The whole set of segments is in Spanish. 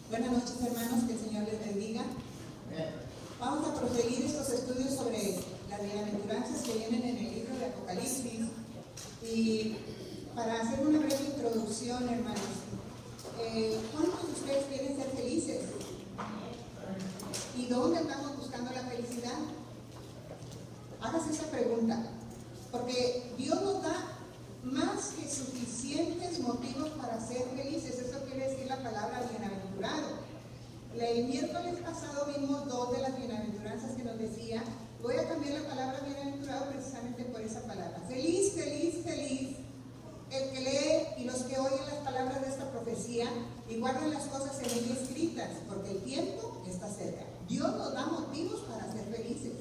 Buenas noches, hermanos, que el Señor les bendiga. Vamos a proseguir estos estudios sobre las bienaventuranzas que vienen en el libro de Apocalipsis. Y para hacer una breve introducción, hermanos, ¿cuántos de ustedes quieren ser felices? ¿Y dónde estamos buscando la felicidad? Hágase esa pregunta, porque Dios nos da más que suficientes motivos para ser felices. Eso quiere decir la palabra bienaventurado. El miércoles pasado vimos dos de las bienaventuranzas que nos decía. Voy a cambiar la palabra bienaventurado precisamente por esa palabra. Feliz, feliz, feliz el que lee y los que oyen las palabras de esta profecía y guardan las cosas en ella escritas, porque el tiempo está cerca. Dios nos da motivos para ser felices.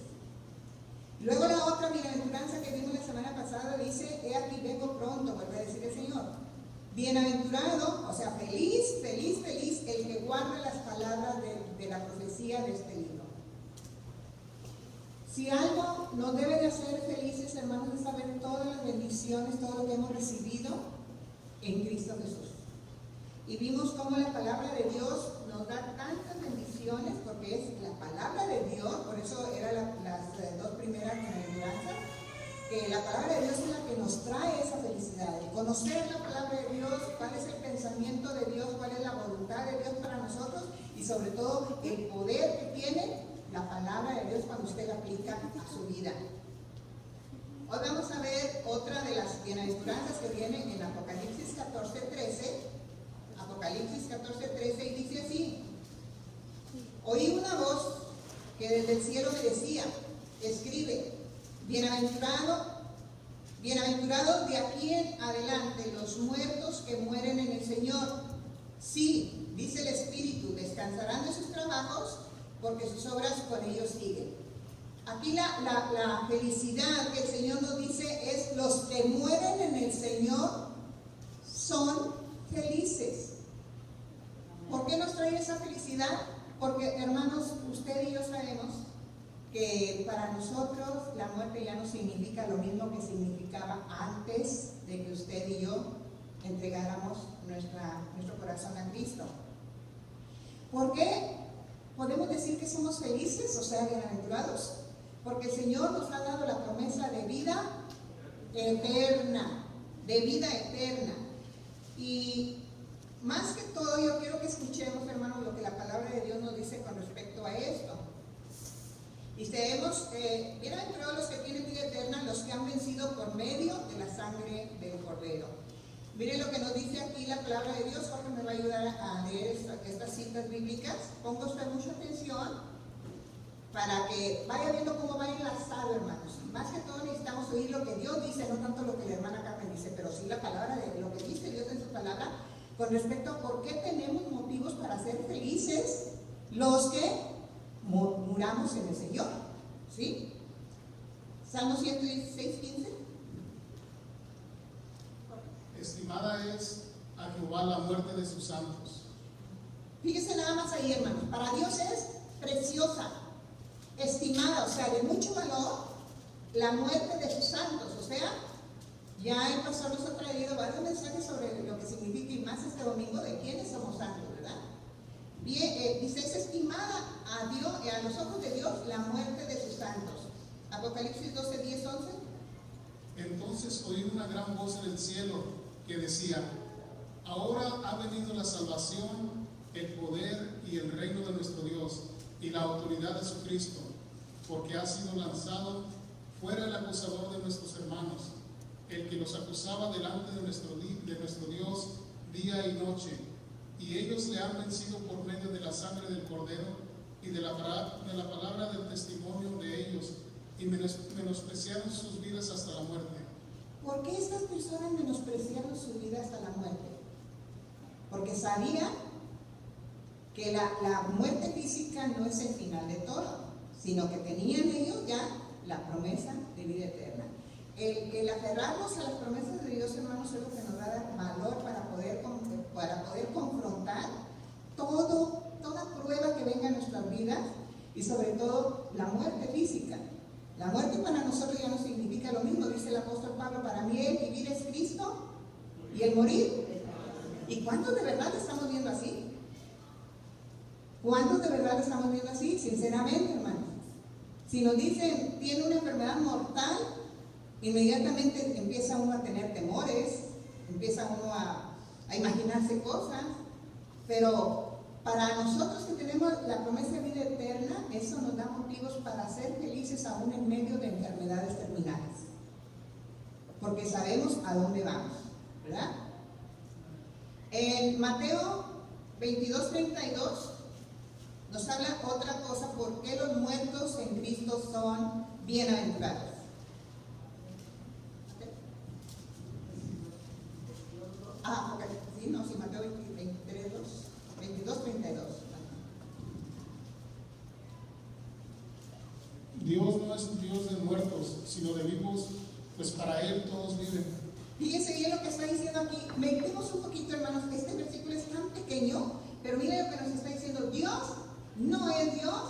Luego la otra bienaventuranza que vimos la semana pasada dice: he aquí vengo pronto, vuelve a decir el Señor. Bienaventurado, o sea, feliz, feliz, feliz el que guarda las palabras de la profecía de este libro. Si algo nos debe de hacer felices, hermanos, es saber todas las bendiciones, todo lo que hemos recibido en Cristo Jesús. Y vimos cómo la palabra de Dios nos da tantas bendiciones, porque es la palabra de Dios, por eso eran las dos primeras bienaventuranzas, que la palabra de Dios es la que nos trae esa felicidad. El conocer la palabra de Dios, cuál es el pensamiento de Dios, cuál es la voluntad de Dios para nosotros, y sobre todo el poder que tiene la palabra de Dios cuando usted la aplica a su vida. Hoy vamos a ver otra de las bienaventuranzas que viene en Apocalipsis 14:13. Apocalipsis 14:13, y dice así: oí una voz que desde el cielo me decía: escribe, bienaventurados de aquí en adelante los muertos que mueren en el Señor. Sí, dice el Espíritu, descansarán de sus trabajos, porque sus obras con ellos siguen. Aquí la felicidad que el Señor nos dice es: los que mueren en el Señor son felices. ¿Por qué nos trae esa felicidad? Porque, hermanos, usted y yo sabemos que para nosotros la muerte ya no significa lo mismo que significaba antes de que usted y yo entregáramos nuestro corazón a Cristo. ¿Por qué podemos decir que somos felices, o sea, bienaventurados? Porque el Señor nos ha dado la promesa de vida eterna, de vida eterna. Y más que todo, yo quiero que escuchemos, hermanos, lo que la palabra de Dios nos dice con respecto a esto. Dice: bienaventurados los que tienen vida eterna, los que han vencido por medio de la sangre del Cordero. Miren lo que nos dice aquí la palabra de Dios. Jorge me va a ayudar a leer estas citas bíblicas. Ponga usted mucha atención para que vaya viendo cómo va enlazado, hermanos. Más que todo necesitamos oír lo que Dios dice, no tanto lo que la hermana Carmen dice, pero sí la palabra de lo que dice Dios en su palabra con respecto a por qué tenemos motivos para ser felices los que muramos en el Señor. ¿Sí? Salmo 116:15. Estimada es a Jehová la muerte de sus santos. Fíjese nada más ahí, hermanos. Para Dios es preciosa, estimada, o sea, de mucho valor, la muerte de sus santos. O sea, ya el pastor nos ha traído varios mensajes sobre lo que significa, y más este domingo, de quiénes somos santos, ¿verdad? Bien, dice: es estimada a Dios, a los ojos de Dios, la muerte de sus santos. Apocalipsis 12:10-11. Entonces oí una gran voz en el cielo que decía: ahora ha venido la salvación, el poder y el reino de nuestro Dios y la autoridad de su Cristo, porque ha sido lanzado fuera el acusador de nuestros hermanos, el que los acusaba delante de nuestro Dios día y noche, y ellos le han vencido por medio de la sangre del Cordero y de la palabra del testimonio de ellos, y menospreciaron sus vidas hasta la muerte. ¿Por qué estas personas menospreciaron su vida hasta la muerte? Porque sabían que la muerte física no es el final de todo, sino que tenían ellos ya la promesa de vida eterna. El aferrarnos a las promesas de Dios, hermanos, es lo que nos va a dar valor para poder confrontar toda prueba que venga a nuestras vidas, y sobre todo la muerte física. La muerte para nosotros ya no significa lo mismo, dice el apóstol Pablo: para mí el vivir es Cristo y el morir. ¿Y cuántos de verdad estamos viendo así? ¿Cuántos de verdad lo estamos viendo así? Sinceramente, hermanos. Si nos dicen, tiene una enfermedad mortal, inmediatamente empieza uno a tener temores, empieza uno a imaginarse cosas, pero para nosotros que tenemos la promesa de vida eterna, eso nos da motivos para ser felices aún en medio de enfermedades terminales, porque sabemos a dónde vamos, ¿verdad? En Mateo 22:32 nos habla otra cosa, por qué los muertos en Cristo son bienaventurados. Ok. Sí, no, sí, Mateo 22:32. Dios no es un Dios de muertos, sino de vivos, pues para Él todos viven. Fíjense bien lo que está diciendo aquí. Meditemos un poquito, hermanos, que este versículo es tan pequeño, pero miren lo que nos está diciendo. Dios no es Dios.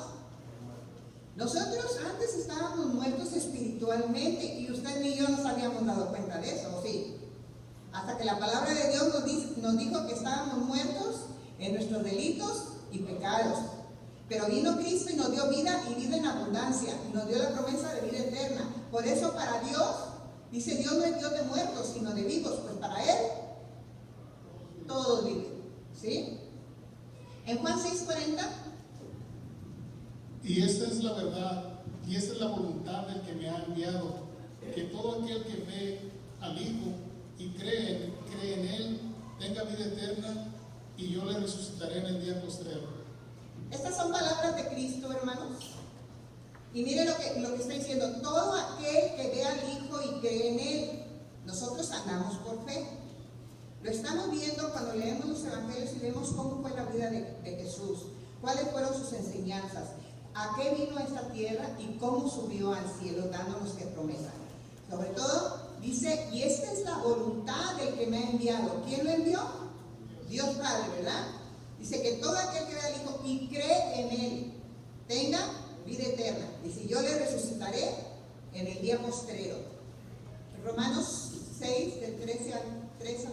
Nosotros antes estábamos muertos espiritualmente y usted ni yo nos habíamos dado cuenta de eso, ¿o sí? Hasta que la palabra de Dios nos dijo que estábamos muertos en nuestros delitos y pecados. Pero vino Cristo y nos dio vida y vida en abundancia, y nos dio la promesa de vida eterna. Por eso para Dios, dice, Dios no es Dios de muertos, sino de vivos, pues para Él todos viven, ¿sí? En Juan 6:40. Y esta es la verdad, y esta es la voluntad del que me ha enviado, que todo aquel que ve al Hijo y cree en Él, tenga vida eterna, y yo le resucitaré en el día postrero. Estas son palabras de Cristo, hermanos. Y miren lo que está diciendo, todo aquel que ve al Hijo y cree en Él. Nosotros andamos por fe. Lo estamos viendo cuando leemos los evangelios y vemos cómo fue la vida de Jesús, cuáles fueron sus enseñanzas, a qué vino a esta tierra y cómo subió al cielo, dándonos qué promesa. Sobre todo, dice, y esta es la voluntad del que me ha enviado. ¿Quién lo envió? Dios Padre, ¿verdad? Dice que todo aquel que ve al Hijo y cree en Él, tenga vida eterna. Dice, yo le resucitaré en el día postrero. Romanos 6, del 3 al 13.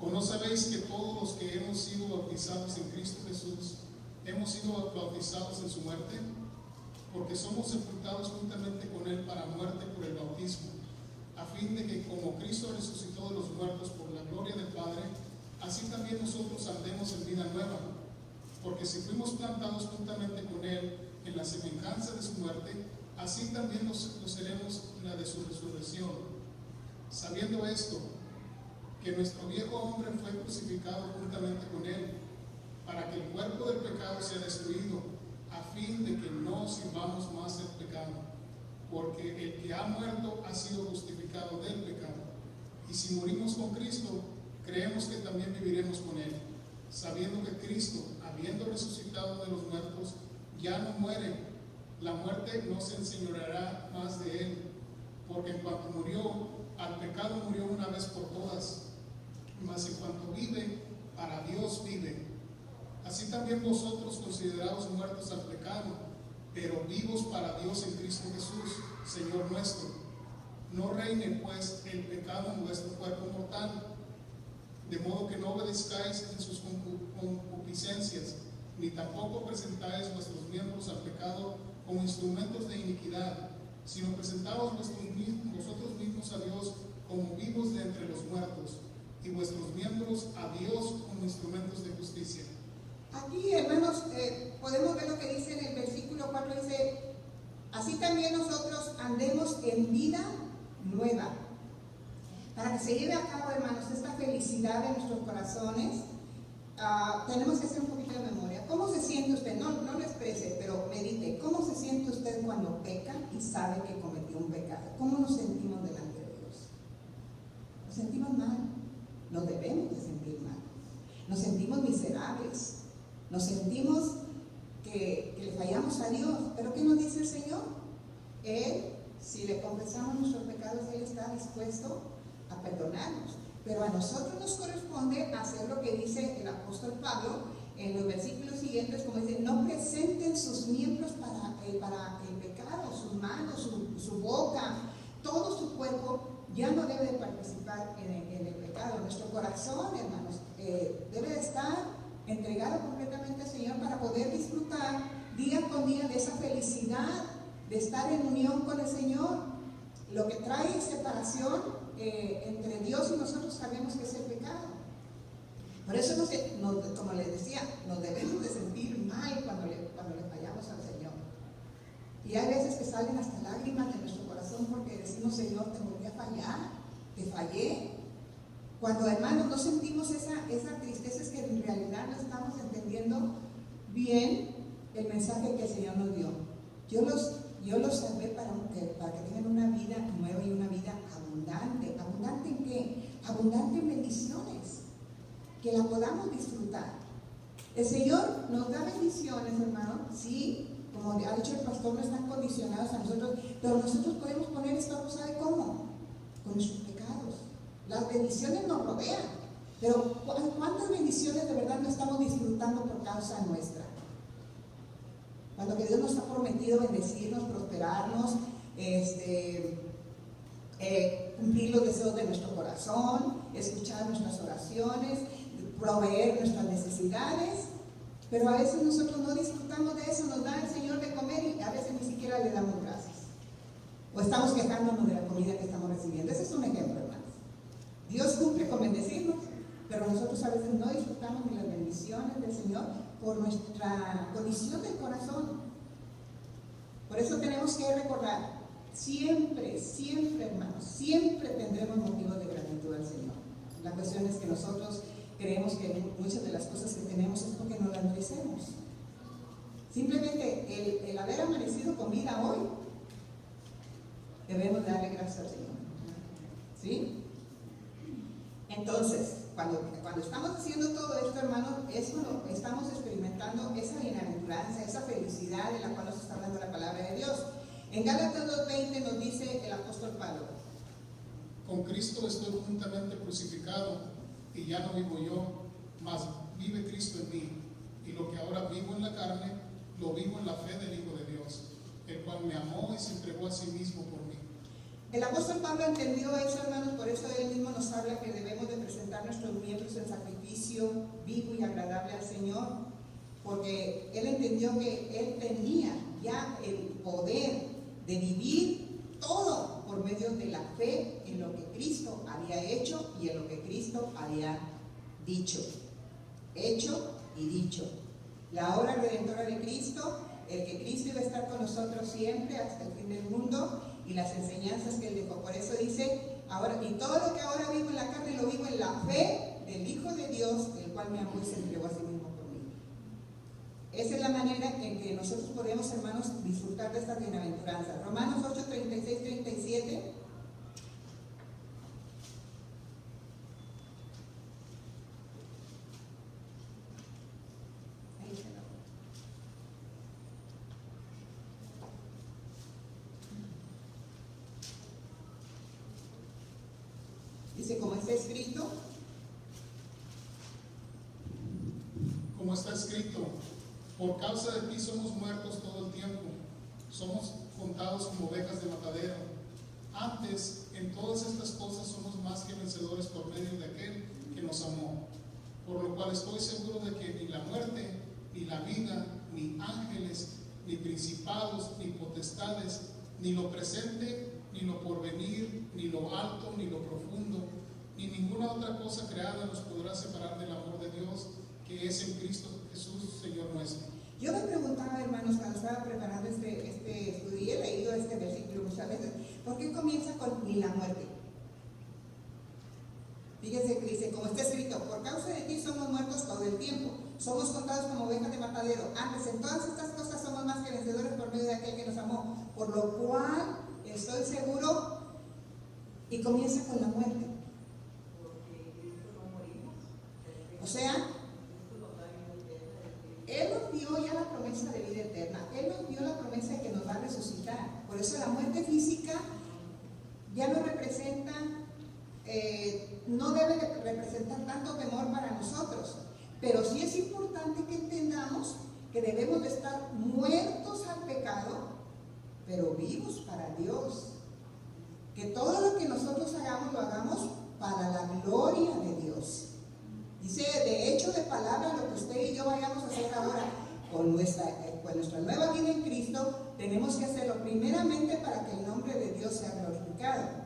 ¿O no sabéis que todos los que hemos sido bautizados en Cristo Jesús, hemos sido bautizados en su muerte? Porque somos sepultados juntamente con Él para muerte por el bautismo, a fin de que como Cristo resucitó de los muertos por la gloria del Padre, así también nosotros andemos en vida nueva. Porque si fuimos plantados juntamente con Él en la semejanza de su muerte, así también lo seremos en la de su resurrección. Sabiendo esto, que nuestro viejo hombre fue crucificado juntamente con Él, para que el cuerpo del pecado sea destruido, a fin de que no sirvamos más el pecado. Porque el que ha muerto ha sido justificado del pecado. Y si morimos con Cristo, creemos que también viviremos con Él, sabiendo que Cristo, habiendo resucitado de los muertos, ya no muere. La muerte no se enseñoreará más de Él, porque en cuanto murió, al pecado murió una vez por todas, mas en cuanto vive, para Dios vive. Así también vosotros considerados muertos al pecado, pero vivos para Dios en Cristo Jesús, Señor nuestro. No reine pues el pecado en vuestro cuerpo mortal, de modo que no obedezcáis en sus concupiscencias, ni tampoco presentáis vuestros miembros al pecado como instrumentos de iniquidad, sino presentaos vosotros mismos a Dios como vivos de entre los muertos, y vuestros miembros a Dios como instrumentos de justicia. Aquí, hermanos, podemos ver lo que dice en el versículo 4, dice, así también nosotros andemos en vida nueva. Para que se lleve a cabo, hermanos, esta felicidad en nuestros corazones, tenemos que hacer un poquito de memoria. ¿Cómo se siente usted? No lo exprese, pero medite. ¿Cómo se siente usted cuando peca y sabe que cometió un pecado? ¿Cómo nos sentimos delante de Dios? Nos sentimos mal. Nos debemos de sentir mal. Nos sentimos miserables. Nos sentimos que le fallamos a Dios. ¿Pero qué nos dice el Señor? Él, si le confesamos nuestros pecados, Él está dispuesto a perdonarnos. Pero a nosotros nos corresponde hacer lo que dice el apóstol Pablo en los versículos siguientes, como dice, no presenten sus miembros para el pecado, sus manos, su boca, todo su cuerpo, ya no debe de participar en el pecado. Nuestro corazón, hermanos, debe de estar entregado completamente al Señor para poder disfrutar día con día de esa felicidad de estar en unión con el Señor. Lo que trae separación entre Dios y nosotros sabemos que es el pecado. Por eso, como les decía, nos debemos de sentir mal cuando le fallamos al Señor. Y hay veces que salen hasta lágrimas de nuestro corazón porque decimos: Señor, te volví a fallar, te fallé. Cuando, hermanos, no sentimos esa tristeza, es que en realidad no estamos entendiendo bien el mensaje que el Señor nos dio. Yo los salvé para que tengan una vida nueva y una vida abundante. ¿Abundante en qué? Abundante en bendiciones, que la podamos disfrutar. El Señor nos da bendiciones, hermano, sí, como ha dicho el pastor, no están condicionados a nosotros, pero nosotros podemos poner esto, ¿sabe cómo? Con nuestros pecados. Las bendiciones nos rodean, pero ¿cuántas bendiciones de verdad no estamos disfrutando por causa nuestra? Cuando que Dios nos ha prometido bendecirnos, prosperarnos, cumplir los deseos de nuestro corazón, escuchar nuestras oraciones, proveer nuestras necesidades, pero a veces nosotros no disfrutamos de eso. Nos da el Señor de comer y a veces ni siquiera le damos gracias, o estamos quejándonos de la comida que estamos recibiendo. Ese es un ejemplo, hermanos. Dios cumple con bendecirnos, pero nosotros a veces no disfrutamos de las bendiciones del Señor por nuestra condición del corazón. Por eso tenemos que recordar, siempre, hermanos, siempre tendremos motivos de gratitud al Señor. La cuestión es que nosotros creemos que muchas de las cosas que tenemos es porque no las merecemos. Simplemente el haber amanecido con vida hoy, debemos darle gracias al Señor. ¿Sí? Entonces, cuando estamos haciendo todo esto, hermanos, es cuando estamos experimentando esa bienaventuranza, esa felicidad de la cual nos está hablando la palabra de Dios. En Gálatas 2:20 nos dice el apóstol Pablo: con Cristo estoy juntamente crucificado, y ya no vivo yo, mas vive Cristo en mí. Y lo que ahora vivo en la carne, lo vivo en la fe del Hijo de Dios, el cual me amó y se entregó a sí mismo por mí. El apóstol Pablo entendió eso, hermanos, por eso él mismo nos habla que debemos de presentar nuestros miembros en sacrificio vivo y agradable al Señor, porque él entendió que él tenía ya el poder de vivir todo por medio de la fe en lo que Cristo había hecho y en lo que Cristo había dicho. Hecho y dicho. La obra redentora de Cristo, el que Cristo iba a estar con nosotros siempre hasta el fin del mundo, y las enseñanzas que él dejó. Por eso dice: ahora, y todo lo que ahora vivo en la carne lo vivo en la fe del Hijo de Dios, el cual me amó y se entregó a sí mismo por mí. Esa es la manera en que nosotros podemos, hermanos, disfrutar de esta bienaventuranza. Romanos 8, 36, 37. Dice: como está escrito, por causa de ti somos muertos todo el tiempo, somos contados como ovejas de matadero. Antes, en todas estas cosas somos más que vencedores por medio de aquel que nos amó. Por lo cual estoy seguro de que ni la muerte, ni la vida, ni ángeles, ni principados, ni potestades, ni lo presente, ni lo porvenir, ni lo alto, ni lo profundo, ni ninguna otra cosa creada nos podrá separar del amor de Dios que es en Cristo Jesús, Señor nuestro. Yo me preguntaba, hermanos, cuando estaba preparando este estudio, y he leído este versículo muchas veces, ¿por qué comienza con ni la muerte? Fíjense que dice: como está escrito, por causa de ti somos muertos todo el tiempo, somos contados como ovejas de matadero. Antes, en todas estas cosas somos más que vencedores por medio de aquel que nos amó, por lo cual estoy seguro, y comienza con la muerte. O sea, Él nos dio ya la promesa de vida eterna. Él nos dio la promesa de que nos va a resucitar. Por eso la muerte física ya no representa, no debe de representar tanto temor para nosotros. Pero sí es importante que entendamos que debemos de estar muertos al pecado, pero vivos para Dios. Que todo lo que nosotros hagamos, lo hagamos para la gloria de Dios. Dice, de hecho, de palabra, lo que usted y yo vayamos a hacer ahora con nuestra nueva vida en Cristo, tenemos que hacerlo primeramente para que el nombre de Dios sea glorificado.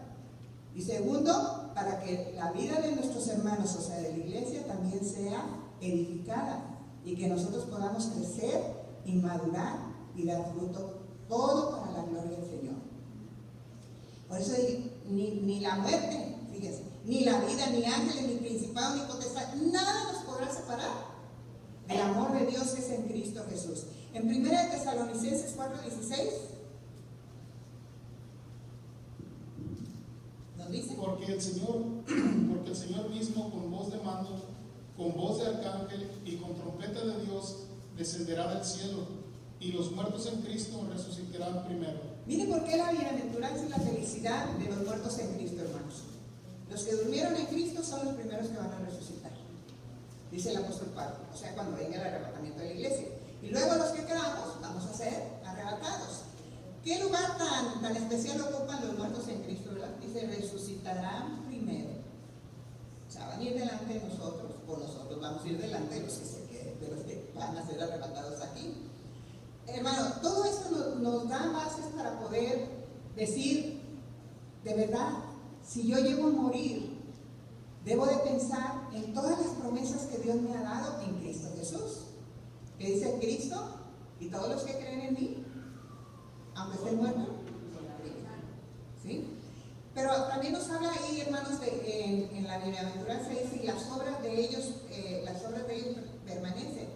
Y segundo, para que la vida de nuestros hermanos, o sea, de la iglesia, también sea edificada y que nosotros podamos crecer y madurar y dar fruto, todo para la gloria del Señor. Por eso ni la muerte, fíjense, ni la vida, ni ángeles, ni principado, ni potestad, nada nos podrá separar del amor de Dios que es en Cristo Jesús. En 1 Tesalonicenses 4:16 nos dice: porque el Señor mismo, con voz de mando, con voz de arcángel y con trompeta de Dios, descenderá del cielo, y los muertos en Cristo resucitarán primero. Mire por qué la bienaventuranza y la felicidad de los muertos en Cristo, hermanos. Los que durmieron en Cristo son los primeros que van a resucitar, dice el apóstol Pablo, o sea, cuando venga el arrebatamiento de la iglesia. Y luego los que quedamos vamos a ser arrebatados. ¿Qué lugar tan especial ocupan los muertos en Cristo, verdad? Dice, resucitarán primero. O sea, van a ir delante de nosotros, o nosotros vamos a ir delante de los que se queden, de los que van a ser arrebatados aquí. Hermano, todo esto nos da bases para poder decir, de verdad, si yo llego a morir, debo de pensar en todas las promesas que Dios me ha dado en Cristo Jesús. Que dice Cristo, y todos los que creen en mí, aunque estén muertos, ¿sí? Pero también nos habla ahí, hermanos, en la bienaventuranza, dice, y las obras de ellos permanecen.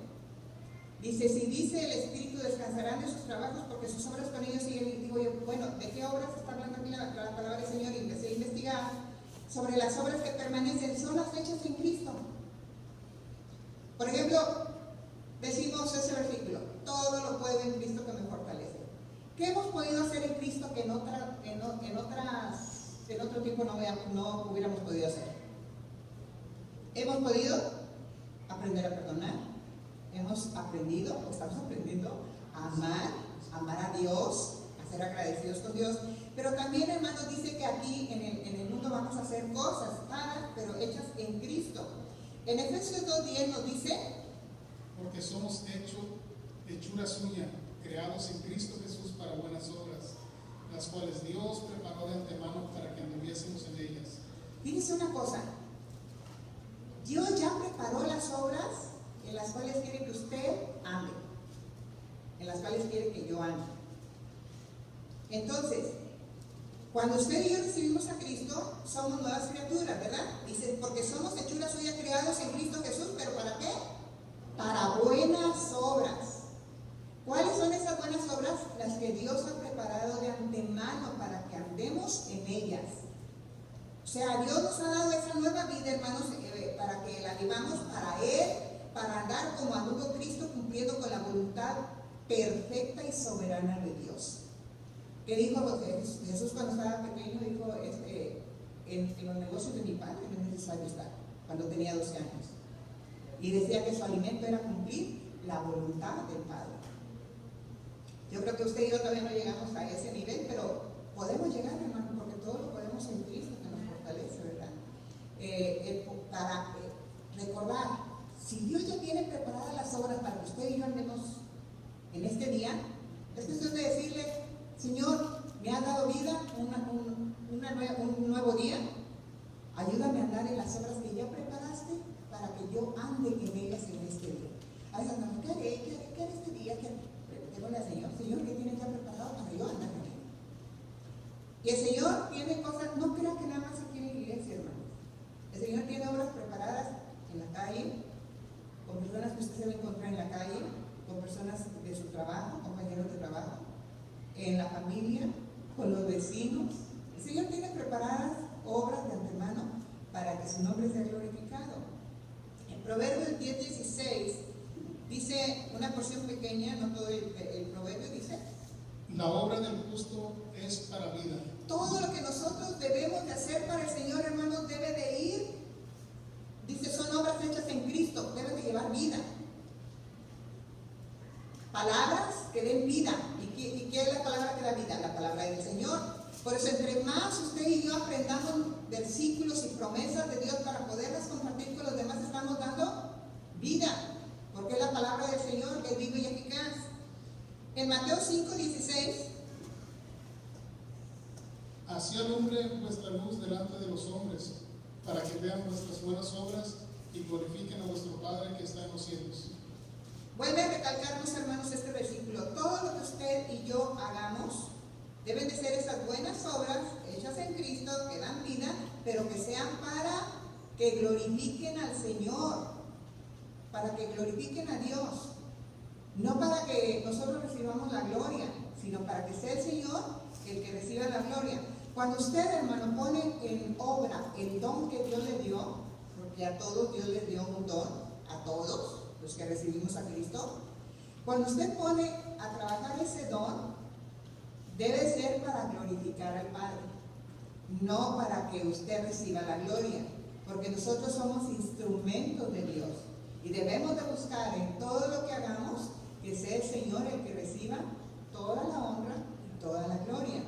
Dice, si dice el Espíritu, descansarán de sus trabajos porque sus obras con ellos siguen. Y digo yo, bueno, ¿de qué obras está hablando aquí la palabra del Señor? Y empecé a investigar sobre las obras que permanecen, son las hechas en Cristo. Por ejemplo, decimos ese versículo, todo lo puedo en Cristo que me fortalece. ¿Qué hemos podido hacer en Cristo que en otro tiempo no hubiéramos podido hacer? Hemos podido aprender a perdonar, hemos aprendido, o estamos aprendiendo a amar a Dios, a ser agradecidos con Dios. Pero también, hermanos, dice que aquí en el mundo vamos a hacer cosas raras, pero hechas en Cristo. En Efesios 2:10 nos dice, porque somos hechura suya, creados en Cristo Jesús para buenas obras, las cuales Dios preparó de antemano para que anduviésemos en ellas. Fíjese una cosa, Dios ya preparó las obras en las cuales quiere que usted ame, en las cuales quiere que yo ame. Entonces, cuando usted y yo recibimos a Cristo, somos nuevas criaturas, ¿verdad? Dice, porque somos hechura suya, creados en Cristo Jesús, ¿pero para qué? Para buenas obras. ¿Cuáles son esas buenas obras? Las que Dios ha preparado de antemano para que andemos en ellas. O sea, Dios nos ha dado esa nueva vida, hermanos, para que la vivamos para Él, para andar como anduvo Cristo, cumpliendo con la voluntad perfecta y soberana de Dios. ¿Qué dijo Jesús cuando estaba pequeño? Dijo, en los negocios de mi padre no es necesario estar, cuando tenía 12 años. Y decía que su alimento era cumplir la voluntad del Padre. Yo creo que usted y yo todavía no llegamos a ese nivel, pero podemos llegar, hermano, porque todo lo podemos en Cristo que nos fortalece, ¿verdad? Para recordar, si Dios ya tiene preparadas las obras para que usted y yo andemos en este día, es cuestión de decirle, Señor, me has dado vida, un nuevo día, ayúdame a andar en las obras que ya preparaste para que yo ande en ellas en este día. Ay, hermano, ¿qué haré este día? Pregúntale al Señor, Señor, ¿qué tienes ya preparado para yo andar en él? Y el Señor tiene cosas, no crea que nada más aquí en la iglesia, hermanos. El Señor tiene obras preparadas en la calle, con personas que usted se va a encontrar en la calle, con personas de su trabajo, compañeros de trabajo, en la familia, con los vecinos. El Señor tiene preparadas obras de antemano para que su nombre sea glorificado. En Proverbios 10:16 dice una porción pequeña, no todo el proverbio, dice: la obra del justo es para vida. Todo lo que nosotros debemos de hacer para el Señor, hermanos, debe de ir, dice, son obras hechas en Cristo, deben de llevar vida. Palabras que den vida. ¿Y qué es la palabra que da vida? La palabra del Señor. Por eso, entre más usted y yo aprendamos versículos y promesas de Dios para poderlas compartir con los demás, estamos dando vida, porque es la palabra del Señor que es viva y eficaz. En Mateo 5:16, así alumbre vuestra luz delante de los hombres, para que vean vuestras buenas obras y glorifiquen a vuestro Padre que está en los cielos. vuelve a recalcarnos, hermanos, este versículo. Todo lo que usted y yo hagamos deben de ser esas buenas obras hechas en Cristo, que dan vida, pero que sean para que glorifiquen al Señor, para que glorifiquen a Dios. No para que nosotros recibamos la gloria, sino para que sea el Señor el que reciba la gloria. Cuando usted, hermano, pone en obra el don que Dios le dio, porque a todos Dios les dio un don, a todos los que recibimos a Cristo, cuando usted pone a trabajar ese don, debe ser para glorificar al Padre, no para que usted reciba la gloria, porque nosotros somos instrumentos de Dios y debemos de buscar en todo lo que hagamos que sea el Señor el que reciba toda la honra y toda la gloria.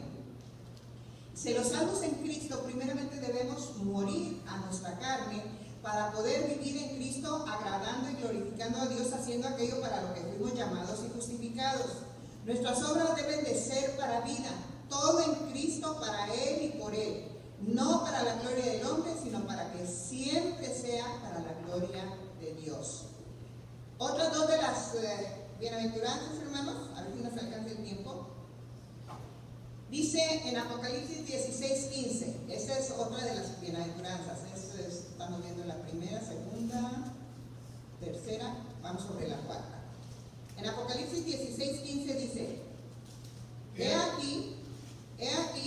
Si los salvos en Cristo, primeramente debemos morir a nuestra carne para poder vivir en Cristo agradando y glorificando a Dios, haciendo aquello para lo que fuimos llamados y justificados. Nuestras obras deben de ser para vida, todo en Cristo, para Él y por Él, no para la gloria del hombre, sino para que siempre sea para la gloria de Dios. Otras dos de las bienaventuranzas, hermanos, a ver si nos alcanza el tiempo. Dice en Apocalipsis 16:15, esa es otra de las bienaventuranzas. Estamos viendo la primera, segunda, tercera, vamos sobre la cuarta. En Apocalipsis 16:15 dice: He aquí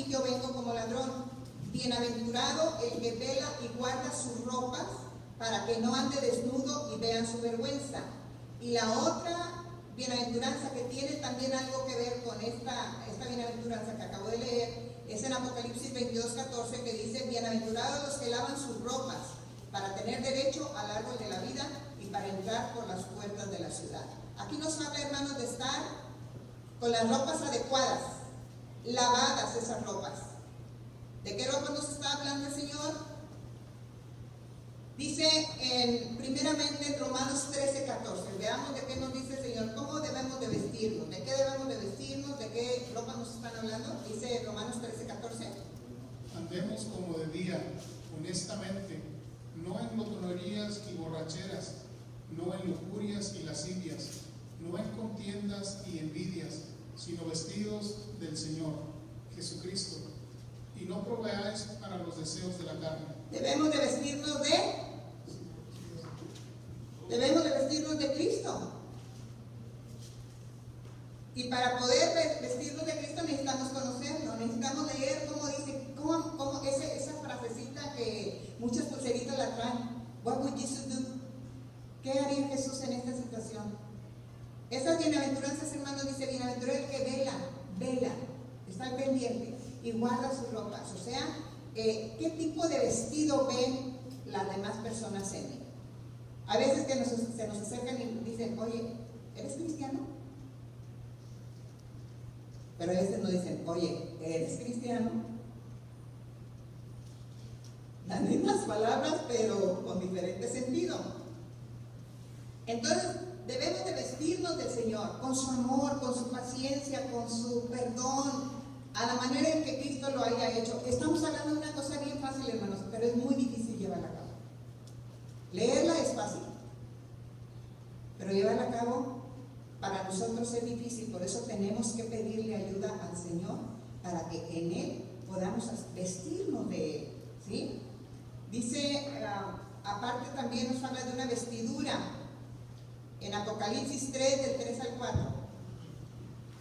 yo vengo como ladrón, bienaventurado el que vela y guarda sus ropas, para que no ande desnudo y vean su vergüenza. Y la otra bienaventuranza que tiene también algo que ver con esta bienaventuranza que acabo de leer, es en Apocalipsis 22:14, que dice: bienaventurados los que lavan sus ropas, para tener derecho al árbol de la vida y para entrar por las puertas de la ciudad. Aquí nos habla, hermanos, de estar con las ropas adecuadas, lavadas esas ropas. ¿De qué ropas nos está hablando el Señor? Dice primeramente en Romanos 13:14, veamos de qué nos dice el Señor, cómo debemos de vestirnos, de qué debemos de vestirnos, de qué ropa nos están hablando. Dice Romanos 13:14. Andemos como de día, honestamente, no en glotonerías y borracheras, no en lujurias y lascivias, no en contiendas y envidias, sino vestidos del Señor Jesucristo, y no proveáis para los deseos de la carne. Debemos de vestirnos de Cristo. Y para poder vestirnos de Cristo necesitamos conocerlo, necesitamos leer cómo dice, cómo esa frasecita que muchas pulseritas la traen. What would Jesus do? ¿Qué haría Jesús en esta situación? Esas bienaventuranzas, hermanos, dice: bienaventurado el que vela, está al pendiente y guarda sus ropas. O sea, ¿qué tipo de vestido ven las demás personas en él? A veces que se nos acercan y dicen: oye, ¿eres cristiano? Pero a veces nos dicen: oye, ¿eres cristiano? Las mismas palabras, pero con diferente sentido. Entonces, debemos de vestirnos del Señor, con su amor, con su paciencia, con su perdón, a la manera en que Cristo lo haya hecho. Estamos hablando de una cosa bien fácil, hermanos, pero es muy difícil llevarla a cabo. Leerla es fácil, pero llevarla a cabo para nosotros es difícil. Por eso tenemos que pedirle ayuda al Señor para que en Él podamos vestirnos de Él, ¿sí? Dice, aparte también nos habla de una vestidura en Apocalipsis 3, del 3 al 4.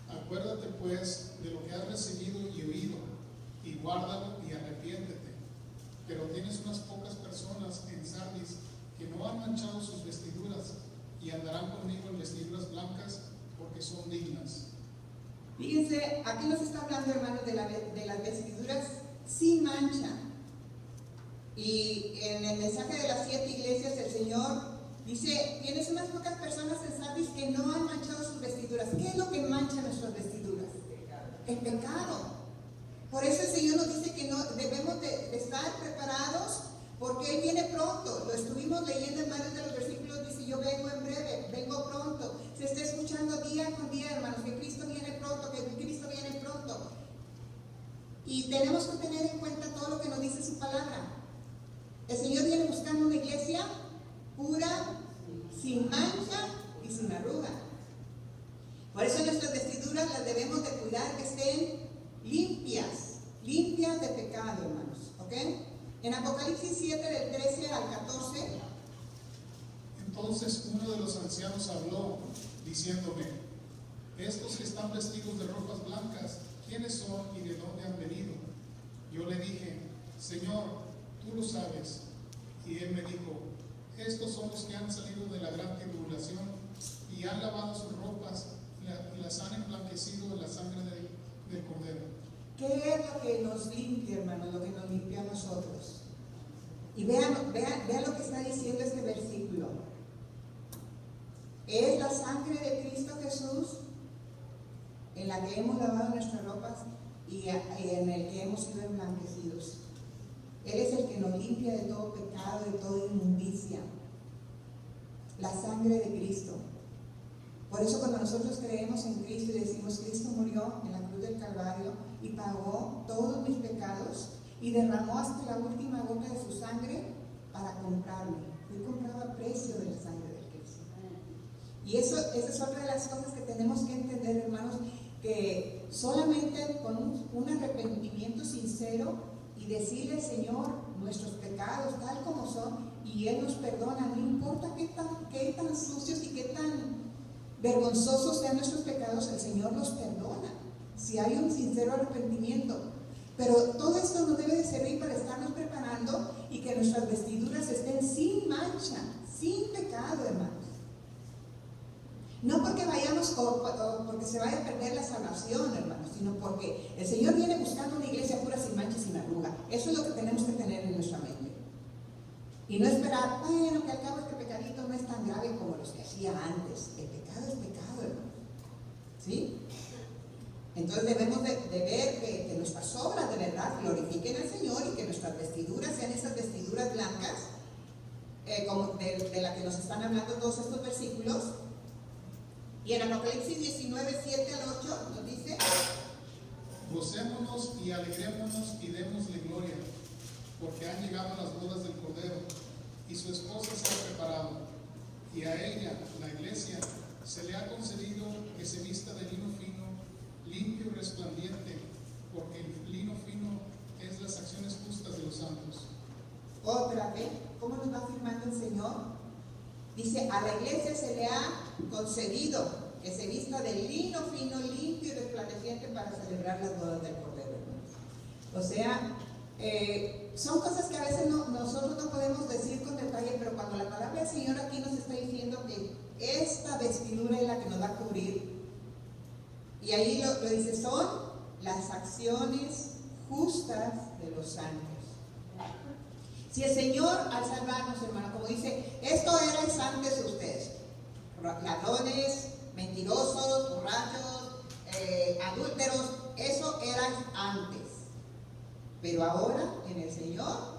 Acuérdate pues de lo que has recibido y oído, y guárdalo y arrepiéntete. Pero tienes unas pocas personas en Sardis que no han manchado sus vestiduras, y andarán conmigo en vestiduras blancas, porque son dignas. Fíjense, aquí nos está hablando, hermanos, de las vestiduras sin mancha. Y en el mensaje de las 7 iglesias, el Señor dice: tienes unas pocas personas en Sardis que no han manchado sus vestiduras. ¿Qué es lo que mancha nuestras vestiduras? El pecado. Por eso el Señor nos dice que no debemos de estar preparados estuvimos leyendo en varios de los versículos, dice, yo vengo en breve, vengo pronto. Se está escuchando día con día, hermanos, que Cristo viene pronto, que Cristo viene pronto. Y tenemos que tener en cuenta todo lo que nos dice su palabra. El Señor viene buscando una iglesia pura, sin mancha y sin arruga. Por eso nuestras vestiduras las debemos de cuidar que estén limpias de pecado, hermanos. ¿Ok? En Apocalipsis 7, del 13 al 14. Entonces uno de los ancianos habló, diciéndome, estos que están vestidos de ropas blancas, ¿quiénes son y de dónde han venido? Yo le dije, Señor, tú lo sabes. Y él me dijo, estos son los que han salido de la gran tribulación y han lavado sus ropas y las han emblanquecido en la sangre del Cordero. ¿Qué es lo que nos limpia, hermanos? Lo que nos limpia a nosotros. Y vean lo que está diciendo este versículo. Es la sangre de Cristo Jesús en la que hemos lavado nuestras ropas y en el que hemos sido emblanquecidos. Él es el que nos limpia de todo pecado, de toda inmundicia. La sangre de Cristo. Por eso cuando nosotros creemos en Cristo y decimos, Cristo murió en la cruz del Calvario y pagó todos mis pecados y derramó hasta la última gota de su sangre para comprarme. Fui comprado a precio de la sangre de Cristo. Y esa es otra de las cosas que tenemos que entender, hermanos, que solamente con un arrepentimiento sincero y decirle al Señor nuestros pecados tal como son, y Él nos perdona, no importa qué tan sucios y qué tan vergonzosos sean nuestros pecados, el Señor los perdona si hay un sincero arrepentimiento. Pero todo esto nos debe de servir para estarnos preparando y que nuestras vestiduras estén sin mancha, sin pecado, hermanos. No porque vayamos o porque se vaya a perder la salvación, hermanos, sino porque el Señor viene buscando una iglesia pura, sin mancha y sin arruga. Eso es lo que tenemos que tener en nuestra mente. Y no esperar, bueno, que al cabo este pecadito no es tan grave como los que hacía antes. El pecado es pecado, hermanos. ¿Sí? Entonces debemos de ver que nuestras obras de verdad glorifiquen al Señor y que nuestras vestiduras sean esas vestiduras blancas, como de la que nos están hablando todos estos versículos. Y en Apocalipsis 19, 7 al 8 nos dice, gocémonos y alegrémonos y démosle gloria, porque han llegado las bodas del Cordero, y su esposa se ha preparado, y a ella, la iglesia, se le ha concedido que se vista de lino fino, limpio y resplandiente, porque el lino fino es las acciones justas de los santos. Otra vez, ¿cómo nos va afirmando el Señor? Dice, a la iglesia se le ha concedido que se vista de lino fino, limpio y resplandeciente para celebrar las bodas del Cordero. O sea, son cosas que a veces nosotros no podemos decir con detalle, pero cuando la palabra del Señor aquí nos está diciendo que esta vestidura es la que nos va a cubrir, y ahí lo dice, son las acciones justas de los santos. Si el Señor al salvarnos, hermano, como dice, esto era antes de ustedes, ladrones, mentirosos, borrachos, adúlteros, eso era antes. Pero ahora, en el Señor,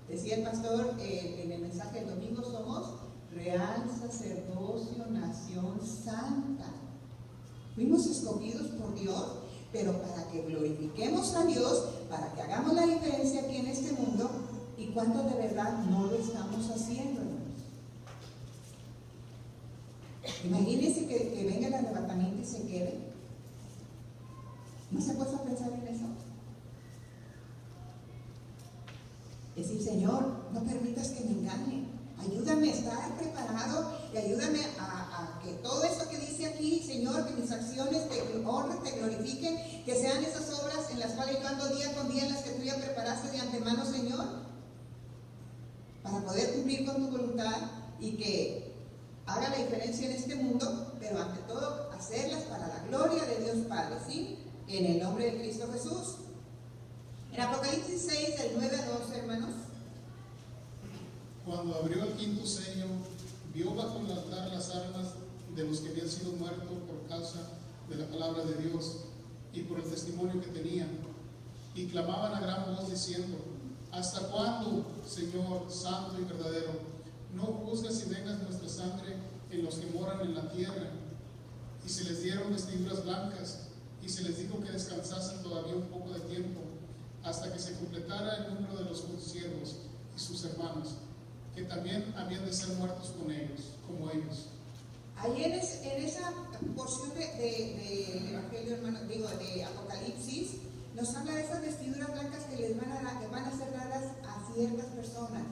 decía el pastor en el mensaje del domingo, somos real sacerdocio, nación santa. Fuimos escogidos por Dios, pero para que glorifiquemos a Dios, para que hagamos la diferencia aquí en este mundo. ¿Y cuántos de verdad no lo estamos haciendo, hermanos? Imagínense que venga el arrebatamiento y se quede. ¿No se ha puesto a pensar en eso? Decir, Señor, no permitas que me engañen. Ayúdame a estar preparado y ayúdame a que todo esto que dice aquí, Señor, que mis acciones te honren, te glorifiquen, que sean esas obras en las cuales yo ando día con día, en las que tú ya preparaste de antemano, Señor, para poder cumplir con tu voluntad y que haga la diferencia en este mundo, pero ante todo hacerlas para la gloria de Dios Padre, ¿sí? En el nombre de Cristo Jesús. En Apocalipsis 6, del 9 a 12, hermanos. Cuando abrió el quinto sello, vio bajo el altar las almas de los que habían sido muertos por causa de la palabra de Dios y por el testimonio que tenían, y clamaban a gran voz diciendo, ¿hasta cuándo, Señor, santo y verdadero, no juzgues y vengas nuestra sangre en los que moran en la tierra. Y se les dieron vestiduras blancas, y se les dijo que descansasen todavía un poco de tiempo, hasta que se completara el número de los siervos y sus hermanos, que también habían de ser muertos con ellos, como ellos. Ahí en esa porción del Evangelio, hermano, de Apocalipsis, nos habla de esas vestiduras blancas que les van a ser dadas a ciertas personas.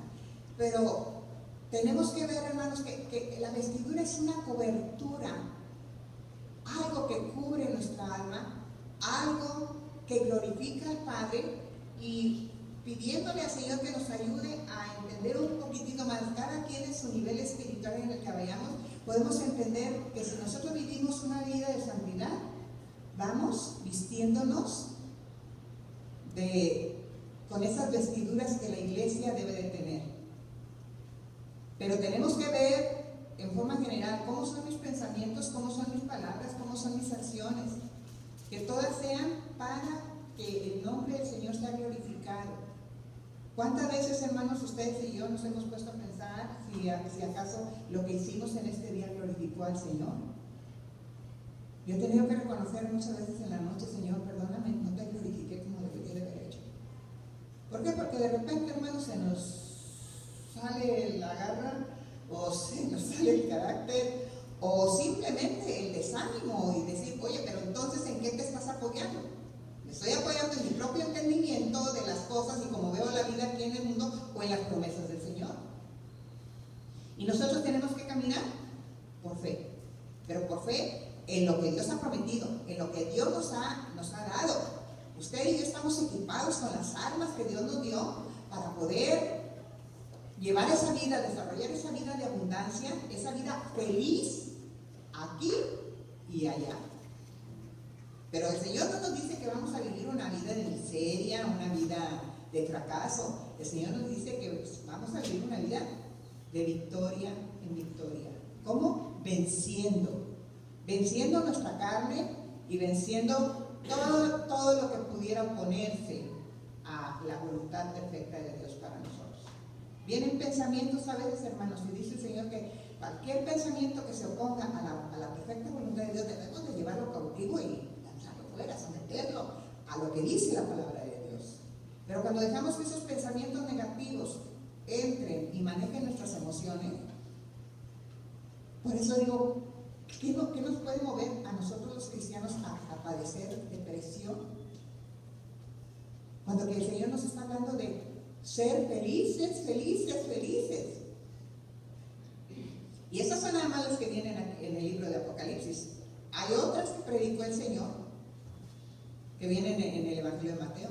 Pero tenemos que ver, hermanos, que la vestidura es una cobertura, algo que cubre nuestra alma, algo que glorifica al Padre, y pidiéndole al Señor que nos ayude a entender un poquitito más, cada quien en su nivel espiritual en el que vayamos, podemos entender que si nosotros vivimos una vida de santidad, vamos vistiéndonos con esas vestiduras que la iglesia debe de tener. Pero tenemos que ver en forma general cómo son mis pensamientos, cómo son mis palabras, cómo son mis acciones, que todas sean para que el nombre del Señor sea glorificado. ¿Cuántas veces, hermanos, ustedes y yo nos hemos puesto a pensar si acaso lo que hicimos en este día glorificó al Señor? Yo he tenido que reconocer muchas veces en la noche: Señor, perdóname, no te glorifiqué como debería de haber hecho. ¿Por qué? Porque de repente, hermanos, se nos sale la garra, o se nos sale el carácter, o simplemente el desánimo y decir: oye, pero entonces ¿en qué te estás apoyando? Me estoy apoyando en mi propio entendimiento de las cosas y como veo la vida aquí en el mundo, o en las promesas del Señor. Y nosotros tenemos que caminar por fe, pero por fe en lo que Dios ha prometido, en lo que Dios nos ha dado. Usted y yo estamos equipados con las armas que Dios nos dio para poder llevar esa vida, desarrollar esa vida de abundancia, esa vida feliz aquí y allá. Pero el Señor no nos dice que vamos a vivir una vida de miseria, una vida de fracaso. El Señor nos dice que vamos a vivir una vida de victoria en victoria. ¿Cómo? Venciendo nuestra carne y venciendo todo lo que pudiera oponerse a la voluntad perfecta de Dios para nosotros. Vienen pensamientos a veces, hermanos, y dice el Señor que cualquier pensamiento que se oponga a la perfecta voluntad de Dios debemos de llevarlo cautivo y lanzarlo fuera, someterlo a lo que dice la palabra de Dios. Pero cuando dejamos que esos pensamientos negativos entren y manejen nuestras emociones, por eso digo, ¿qué nos puede mover a nosotros los cristianos a padecer depresión? Cuando que el Señor nos está hablando de ser felices, felices, felices. Y esas son nada más las que vienen en el libro de Apocalipsis. Hay otras que predicó el Señor, que vienen en el Evangelio de Mateo.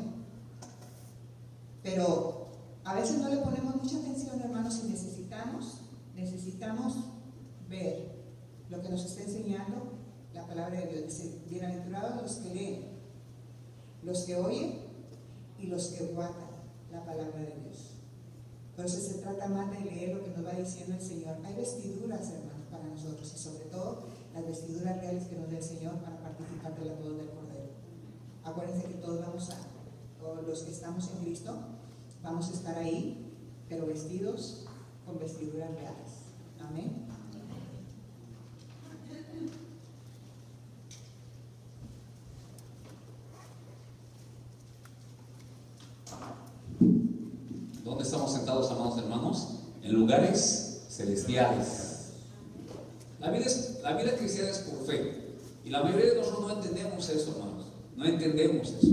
Pero a veces no le ponemos mucha atención, hermanos, y necesitamos ver lo que nos está enseñando la palabra de Dios. Dice: bienaventurados los que leen, los que oyen y los que guardan la palabra de Dios. Por eso se trata más de leer lo que nos va diciendo el Señor. Hay vestiduras, hermanos, para nosotros, y sobre todo las vestiduras reales que nos da el Señor para participar de la boda del Cordero. Acuérdense que todos los que estamos en Cristo, vamos a estar ahí, pero vestidos con vestiduras reales. Amén. ¿Dónde estamos sentados, amados hermanos? En lugares celestiales. La vida cristiana es por fe. Y la mayoría de nosotros no entendemos eso, hermanos. No entendemos eso.